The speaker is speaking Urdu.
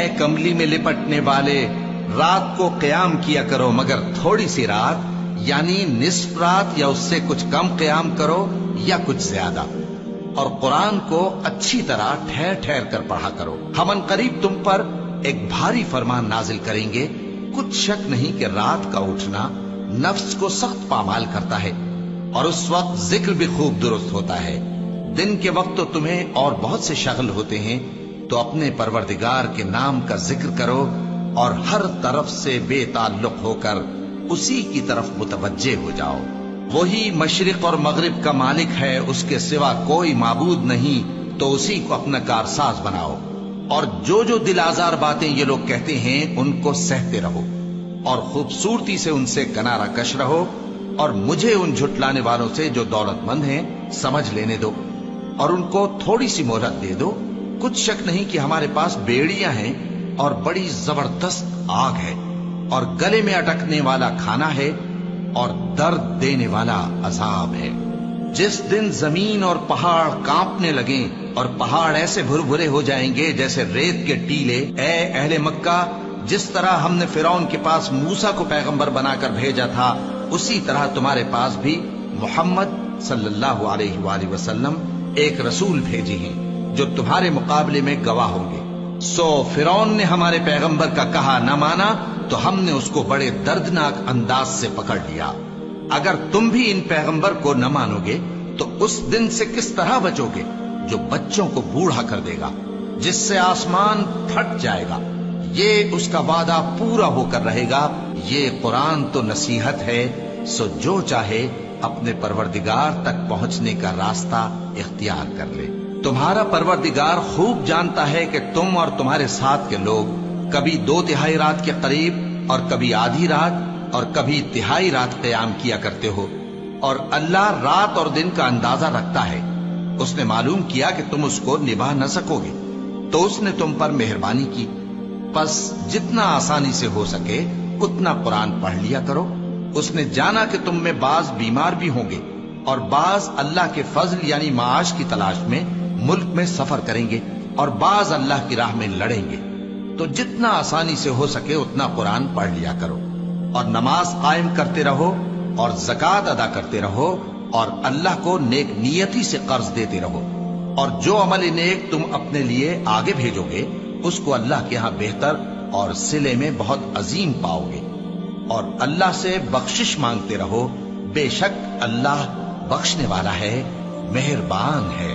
اے کملی میں لپٹنے والے، رات کو قیام کیا کرو مگر تھوڑی سی رات، یعنی نصف رات یا اس سے کچھ کم قیام کرو یا کچھ زیادہ، اور قرآن کو اچھی طرح ٹھہر ٹھہر کر پڑھا کرو۔ ہم ان قریب تم پر ایک بھاری فرمان نازل کریں گے، کچھ شک نہیں کہ رات کا اٹھنا نفس کو سخت پامال کرتا ہے، اور اس وقت ذکر بھی خوب درست ہوتا ہے۔ دن کے وقت تو تمہیں اور بہت سے شغل ہوتے ہیں، تو اپنے پروردگار کے نام کا ذکر کرو اور ہر طرف سے بے تعلق ہو کر اسی کی طرف متوجہ ہو جاؤ۔ وہی مشرق اور مغرب کا مالک ہے، اس کے سوا کوئی معبود نہیں، تو اسی کو اپنا کارساز بناؤ۔ اور جو دل آزار باتیں یہ لوگ کہتے ہیں ان کو سہتے رہو، اور خوبصورتی سے ان سے کنارہ کش رہو، اور مجھے ان جھٹلانے والوں سے جو دولت مند ہیں سمجھ لینے دو، اور ان کو تھوڑی سی مہلت دے دو۔ کچھ شک نہیں کہ ہمارے پاس بیڑیاں ہیں اور بڑی زبردست آگ ہے، اور گلے میں اٹکنے والا کھانا ہے، اور درد دینے والا عذاب ہے۔ جس دن زمین اور پہاڑ کانپنے لگیں اور پہاڑ ایسے بھربھرے ہو جائیں گے جیسے ریت کے ٹیلے، اے اہل مکہ، جس طرح ہم نے فرعون کے پاس موسیٰ کو پیغمبر بنا کر بھیجا تھا، اسی طرح تمہارے پاس بھی محمد صلی اللہ علیہ وآلہ وسلم ایک رسول بھیجے ہیں جو تمہارے مقابلے میں گواہ ہوں گے۔ سو فرعون نے ہمارے پیغمبر کا کہا نہ مانا تو ہم نے اس کو بڑے دردناک انداز سے پکڑ لیا۔ اگر تم بھی ان پیغمبر کو نہ مانو گے تو اس دن سے کس طرح بچو گے جو بچوں کو بوڑھا کر دے گا، جس سے آسمان پھٹ جائے گا۔ یہ اس کا وعدہ پورا ہو کر رہے گا۔ یہ قرآن تو نصیحت ہے، سو جو چاہے اپنے پروردگار تک پہنچنے کا راستہ اختیار کر لے۔ تمہارا پروردگار خوب جانتا ہے کہ تم اور تمہارے ساتھ کے لوگ کبھی 2/3 رات کے قریب اور کبھی آدھی رات اور کبھی تہائی رات قیام کیا کرتے ہو، اور اللہ رات اور دن کا اندازہ رکھتا ہے۔ اس نے معلوم کیا کہ تم اس کو نبھا نہ سکو گے، تو اس نے تم پر مہربانی کی، پس جتنا آسانی سے ہو سکے اتنا قرآن پڑھ لیا کرو۔ اس نے جانا کہ تم میں بعض بیمار بھی ہوں گے، اور بعض اللہ کے فضل یعنی معاش کی تلاش میں ملک میں سفر کریں گے، اور بعض اللہ کی راہ میں لڑیں گے، تو جتنا آسانی سے ہو سکے اتنا قرآن پڑھ لیا کرو، اور نماز قائم کرتے رہو، اور زکوٰۃ ادا کرتے رہو، اور اللہ کو نیک نیتی سے قرض دیتے رہو، اور جو عمل نیک تم اپنے لیے آگے بھیجو گے اس کو اللہ کے ہاں بہتر اور صلے میں بہت عظیم پاؤ گے، اور اللہ سے بخشش مانگتے رہو، بے شک اللہ بخشنے والا ہے، مہربان ہے۔